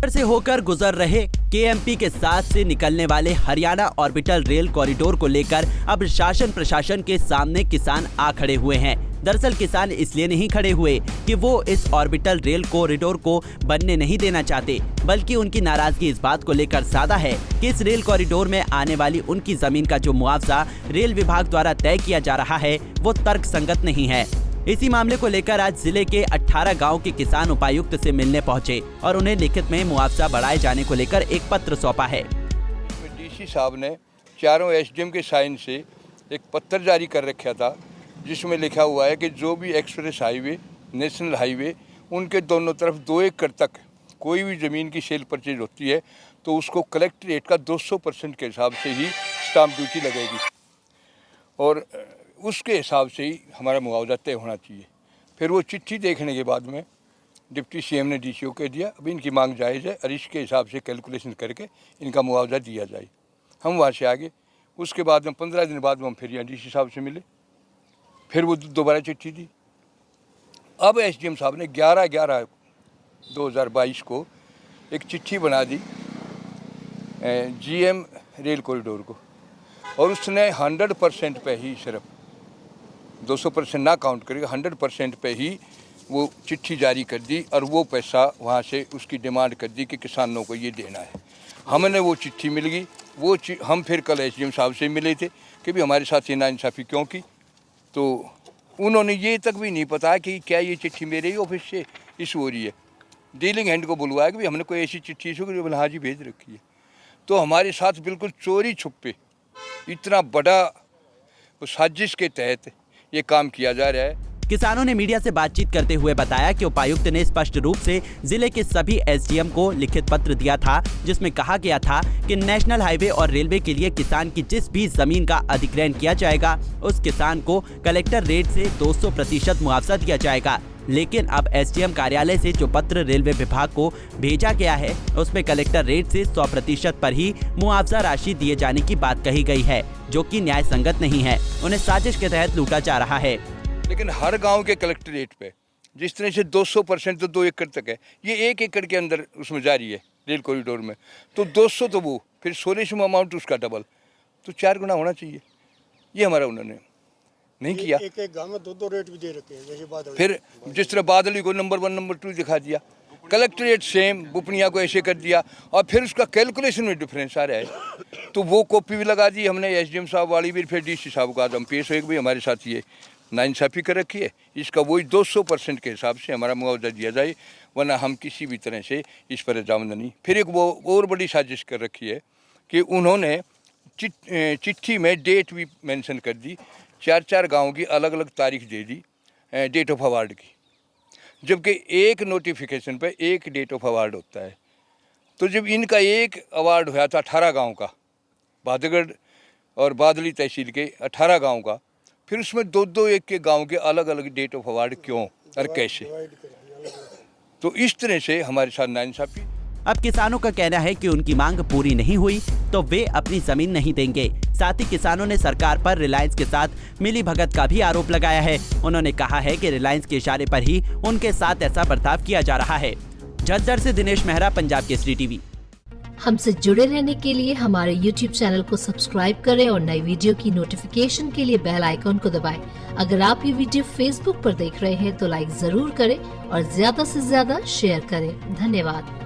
से होकर गुजर रहे केएमपी के साथ से निकलने वाले हरियाणा ऑर्बिटल रेल कॉरिडोर को लेकर अब शासन प्रशासन के सामने किसान आ खड़े हुए हैं। दरअसल किसान इसलिए नहीं खड़े हुए कि वो इस ऑर्बिटल रेल कॉरिडोर को बनने नहीं देना चाहते, बल्कि उनकी नाराजगी इस बात को लेकर ज्यादा है कि इस रेल कॉरिडोर में आने वाली उनकी जमीन का जो मुआवजा रेल विभाग द्वारा तय किया जा रहा है वो तर्कसंगत नहीं है। इसी मामले को लेकर आज जिले के 18 गांव के किसान उपायुक्त से मिलने पहुंचे और उन्हें लिखित में मुआवजा बढ़ाए जाने को लेकर एक पत्र सौंपा है। डीसी साहब ने चारों एसडीएम के साइन से एक पत्र जारी कर रखा था, जिसमें लिखा हुआ है कि जो भी एक्सप्रेस हाईवे, नेशनल हाईवे, उनके दोनों तरफ 2 एकड़ तक कोई भी ज़मीन की सेल परचेज होती है तो उसको कलेक्ट्रेट का 200% के हिसाब से ही स्टाम्प ड्यूटी लगेगी और उसके हिसाब से ही हमारा मुआवजा तय होना चाहिए। फिर वो चिट्ठी देखने के बाद में डिप्टी सीएम ने डीसीओ को दिया, अभी इनकी मांग जायज़ है और इसके हिसाब से कैलकुलेशन करके इनका मुआवजा दिया जाए। हम वहाँ से आगे, उसके बाद में 15 दिन बाद में हम फिर यहाँ डीसी साहब से मिले, फिर वो दोबारा चिट्ठी दी। अब एसडीएम साहब ने 11/11/2022 को एक चिट्ठी बना दी जीएम रेल कॉरिडोर को, और उसने 100% पे ही, सिर्फ 200% ना काउंट करके 100% पे ही वो चिट्ठी जारी कर दी और वो पैसा वहाँ से उसकी डिमांड कर दी कि किसानों को ये देना है। हमने वो चिट्ठी मिल गई, वो हम फिर कल एसडीएम साहब से मिले थे कि भी हमारे साथ ये नाइंसाफ़ी क्यों की, तो उन्होंने ये तक भी नहीं पता कि क्या ये चिट्ठी मेरे ही ऑफिस से इशू हो रही है। डीलिंग हैंड को बुलवाया कि भी हमने कोई ऐसी चिट्ठी इशू करी, बोला हाँ जी भेज रखी है। तो हमारे साथ बिल्कुल चोरी छुपे इतना बड़ा साजिश के तहत ये काम किया जा रहा है। किसानों ने मीडिया से बातचीत करते हुए बताया कि उपायुक्त ने स्पष्ट रूप से जिले के सभी एसडीएम को लिखित पत्र दिया था, जिसमें कहा गया था कि नेशनल हाईवे और रेलवे के लिए किसान की जिस भी जमीन का अधिग्रहण किया जाएगा उस किसान को कलेक्टर रेट से 200% मुआवजा दिया जाएगा। लेकिन अब एसडीएम कार्यालय से जो पत्र रेलवे विभाग को भेजा गया है उसमें कलेक्टर रेट से 100% पर ही मुआवजा राशि दिए जाने की बात कही गई है, जो कि न्याय संगत नहीं है। उन्हें साजिश के तहत लूटा जा रहा है। लेकिन हर गांव के कलेक्ट्रेट पे जिस तरह से 200% तो 2 एकड़ तक है, ये 1 एकड़ के अंदर उसमें जारी है रेल कॉरिडोर में, तो 200 तो वो फिर 16 अमाउंट उसका डबल, तो 4 गुना होना चाहिए। ये हमारा उन्होंने नहीं किया। एक गांव में 2 रेट भी दे रखे हैं, जैसे बादल। फिर जिस तरह बादली को नंबर 1 नंबर 2 दिखा दिया, कलेक्ट्रेट सेम, बुपनिया को ऐसे कर दिया, और फिर उसका कैलकुलेशन में डिफरेंस आ रहा है। तो वो कॉपी भी लगा दी हमने एसडीएम साहब वाली भी, फिर डीसी साहब का हम पेश हो, भी हमारे साथ ये नाइंसाफ़ी कर रखी है, इसका वही 200% के हिसाब से हमारा मुआवजा दिया जाए, वरना हम किसी भी तरह से इस पर रजामंद नहीं। फिर एक वो और बड़ी साजिश कर रखी है कि उन्होंने चिट्ठी में डेट भी मेंशन कर दी, 4 गांव की अलग अलग तारीख दे दी डेट ऑफ अवार्ड की, जबकि एक नोटिफिकेशन पे एक डेट ऑफ अवार्ड होता है। तो जब इनका एक अवार्ड हुआ था 18 गांव का, बादगढ़ और बादली तहसील के 18 गांव का, फिर उसमें 2-2 एक के गांव के अलग अलग डेट ऑफ अवार्ड क्यों और कैसे? तो इस तरह से हमारे साथ नाइंसाफ़ी। अब किसानों का कहना है कि उनकी मांग पूरी नहीं हुई तो वे अपनी जमीन नहीं देंगे। साथ ही किसानों ने सरकार पर रिलायंस के साथ मिलीभगत का भी आरोप लगाया है। उन्होंने कहा है कि रिलायंस के इशारे पर ही उनके साथ ऐसा बर्ताव किया जा रहा है। झज्जर से दिनेश मेहरा, पंजाब केसरी टीवी। हमसे जुड़े रहने के लिए हमारे YouTube चैनल को सब्सक्राइब करें और नई वीडियो की नोटिफिकेशन के लिए बेल आइकॉन को दबाएं। अगर आप ये वीडियो Facebook पर देख रहे हैं तो लाइक जरूर करें और ज्यादा से ज्यादा शेयर करें। धन्यवाद।